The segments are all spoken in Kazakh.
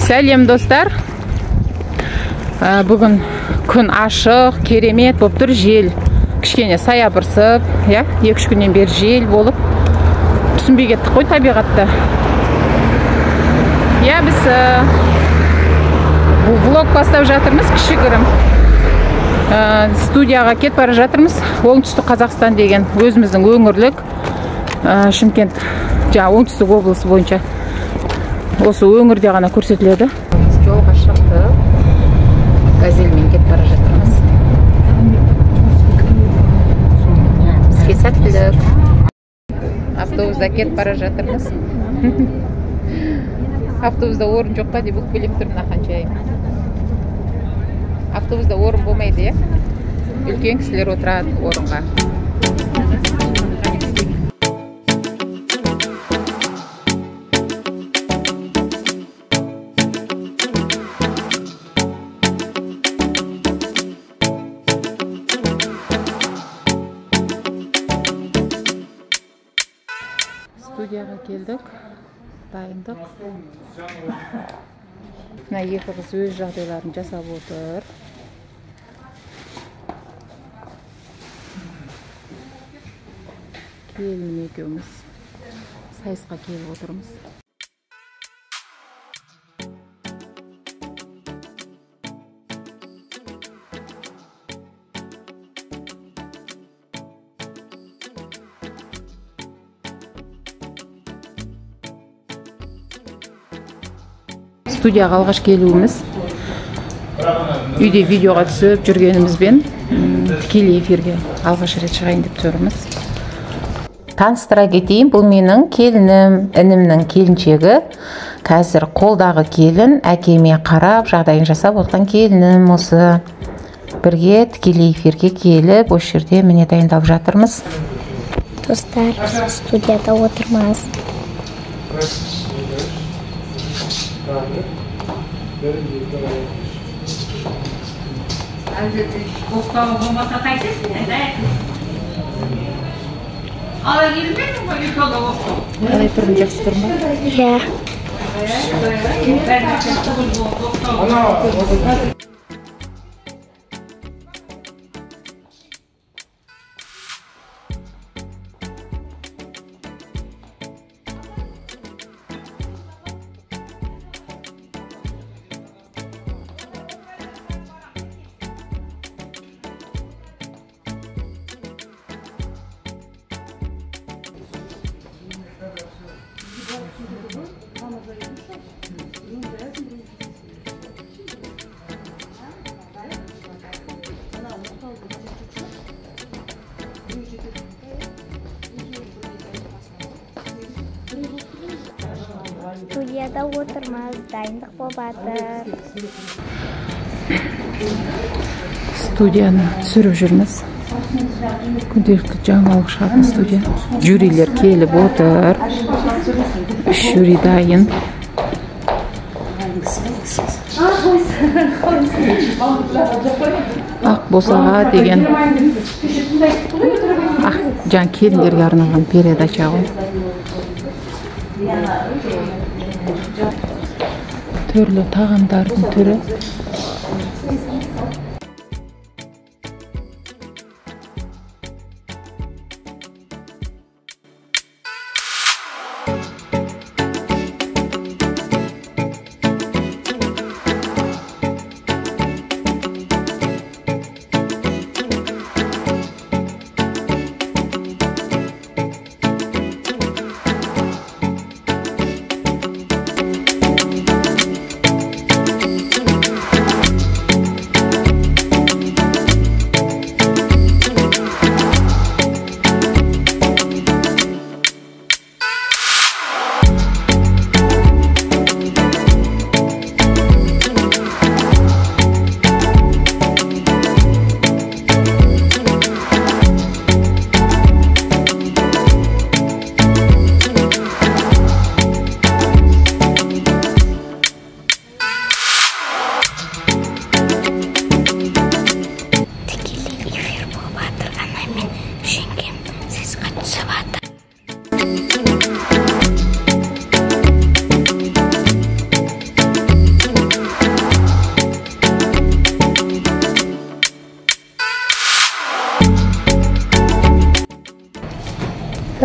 Сәлем достар. Бүгін күн ашық, керемет болып тұр, жел. Кішкене саябырсып, 2-3 күннен бері жел болып. Түсінбей кеттік қой табиғатты. Біз влог бастап жатырмыз, кішігірім. Студияға кетіп бара жатырмыз. Оңтүстік Қазақстан деген өзіміздің өңірлік Шымкент, оңтүстік облысы бойынша. Осы өңірде ғана көрсетіледі. Жолға шықтық. Газельмен кетіп бара жатырмыз. Бізге сәттілік. Автобуста кетіп бара жатырмыз. Автобуста орын жоқ па деп өкпелеп тұрмын қаншайым. Автобуста орын болмайды, үлкен кісілер отырады орынға. Студияға келдік, дайындық. Мына екі қыз өз жағдайларын жасап отыр. Келін екеуміз сайысқа келіп отырмыз. Студияға алғаш келуіміз, үйде видеоға түсіп жүргенімізбен тікелей эфирге алғаш рет шығайын деп тұрмыз. Таныстыра кетейін, бұл менің келінім, інімнің келіншегі. Қазір қолдағы келін, әкеме қарап, жағдайын жасап отқан келінім осы. Бірге тікелей эфирге келіп, осы жерде міне дайындалып жатырмыз. Достар, студияда отырмыз. Қалай тұрмын, жақсы тұрмын ба? Студияда отырмыз, дайындық болып жатыр. Студияны түсіріп жүрміз. Күнделікті жаңалық шығатын студия. Жюрилер келіп отыр. Жюри дайын. Ақ босаға деген келіндерге арналған передача ғой. Түрлі тағамдардың түрі.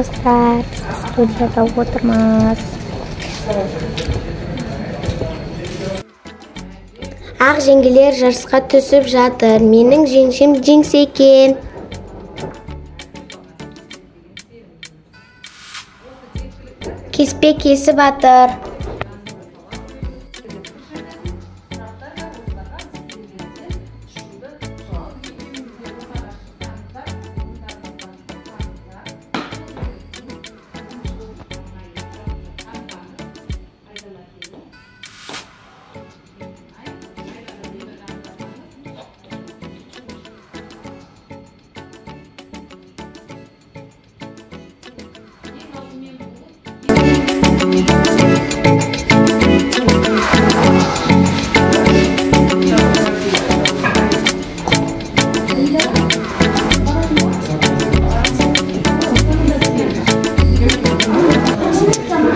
Dostlar, studiyada отырмыз. Ақ жеңгелер жарысқа түсіп жатыр. Менің жеңшем жеңсе екен. Кеспе кесіп атыр.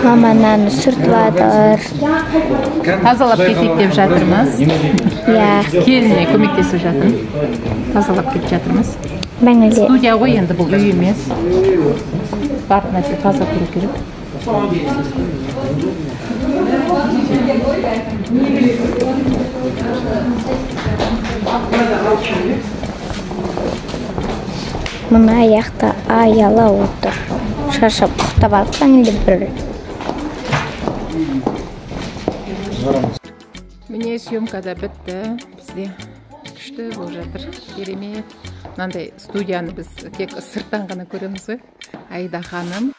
Маманан сүртіп жатыр. Тазалап кетейік деп жатырмыз. Келіне көмектесіп жатыр. Тазалап кетіп жатырмыз. Студия ғой енді, бұл үй емес. Барлық нәрсе таза тұру керек. Мына аяқта аяла отыр. Шаршап құқтап алсаң енді бір. Міне съемкада бітті. Бізде күшті болып жатыр. Керемет. Мынандай студияны біз тек сырттан ғана көреміз ғой. Айда ханым.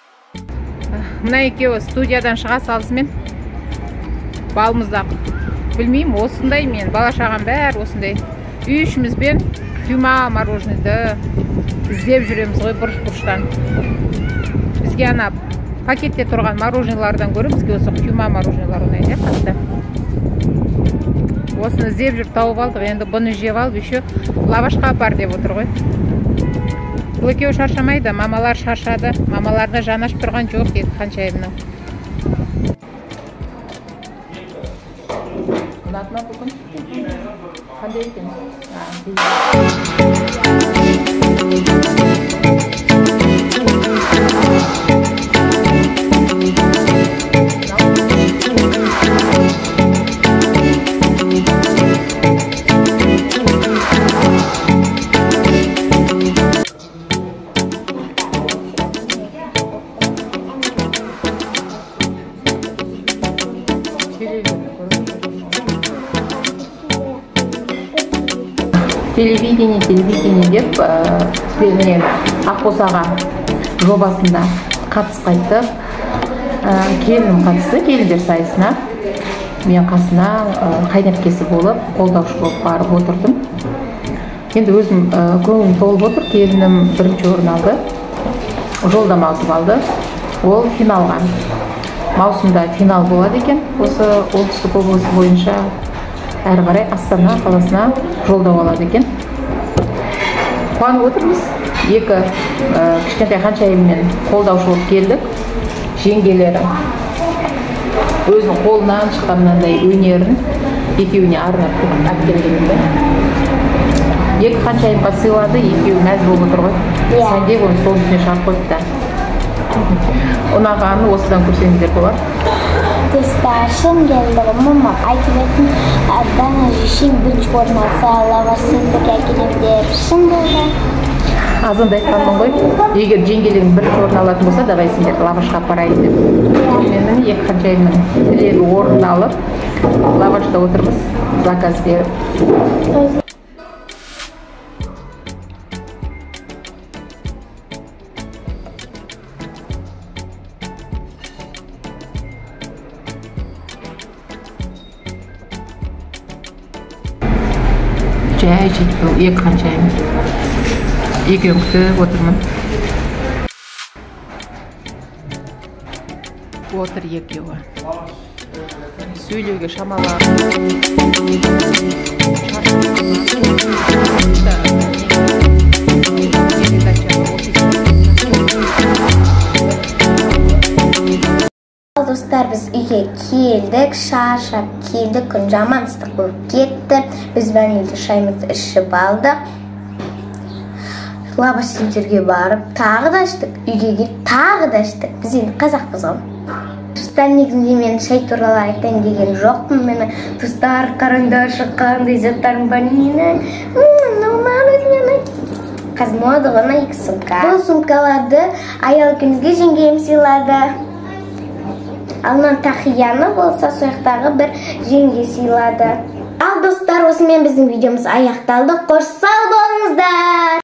Мына екеуі студиядан шыға салысымен балымыздақ. Білмеймін, осындай мен бала шағам бәрі осындай. Үй ішімізбен құйма мороженойды іздеп жүреміз ғой бұрыш-бұрыштан. Бізге ана пакетте тұрған мороженойлардан көріп, бізге осы құйма мороженойлар ұнайды, қатты. Осыны іздеп жүріп тауып алдық, енді бұны жеп алып, еще лавашқа апар деп отыр ғой. Бұл екеуі шаршамайды, мамалар шаршады. Мамаларда жаны ашып тұрған жоқ еді Ханшайымның. Ұнады ма бүгін? Қандай екен? Телевидение деп Аққосаға жобасында қатысып қайтты. Келінім қатысты, келіндер сайысына. Мен қасына қайнәпкесі болып, қолдаушы болып барып отырдым. Енді өзім көңілім толып отыр. Келінім бірінші орын алды. Жолдама ұтып алды. Ол финалға. Маусымда финал болады екен. Осы оңтүстік облысы бойынша әрі қарай Астана қаласына жолдау алады екен. Қуанып отырмыз. Екі кішкентай Ханшайыммен қолдаушы болып келдік. Жеңгелері өзінің қолынан шыққан мынандай өнерін екеуіне арнап әкелгенде. Екі Ханшайымға сыйлады, екеуі мәз болып отыр ғой. Сәнде оны сол үстіне шығарып қойыпты. Ұнағаны осыдан көрсеңіздер болады. Тесташым geldi ama айтылатын Adana жешем бірінші орын алса, лавашсыздық әкелем деп шын болды. Азында айтқанмын ғой, егер жеңгелерің бірінші орын алатын болса, давай сендер лавашқа апарайын деп. Менің екі Ханшайымның тілегі орындалып, лавашта отырмыз, заказ беріп. Жай жетті, екі Ханшайым. Екеуін күтіп отырмын. Отыр екеуі. Сөйлеуге шамалар. Достар, біз үйге келдік, шаршап келдік, күн жаман ыстық болып кетті. Біз ванильді шайымызды ішіп алдық. лавашчыларга барып, тагы да аштык. Үйгө келип, тагы да аштык. Биз эми казакпыз го. Тустар негизинде мен шай тууралуу айтайын деген жокмун. Мен тустар караңдаршы кандай заттарым бар менин. Казір мода ғана 2 сумка. Бұл сумкаларды аял күнүгө жеңгем сыйлады. Анан тахияны болса сояктагы бір жеңге сыйлады. Ал достар, осымен биздин видеомуз аякталды. Кош сау болуңуздар.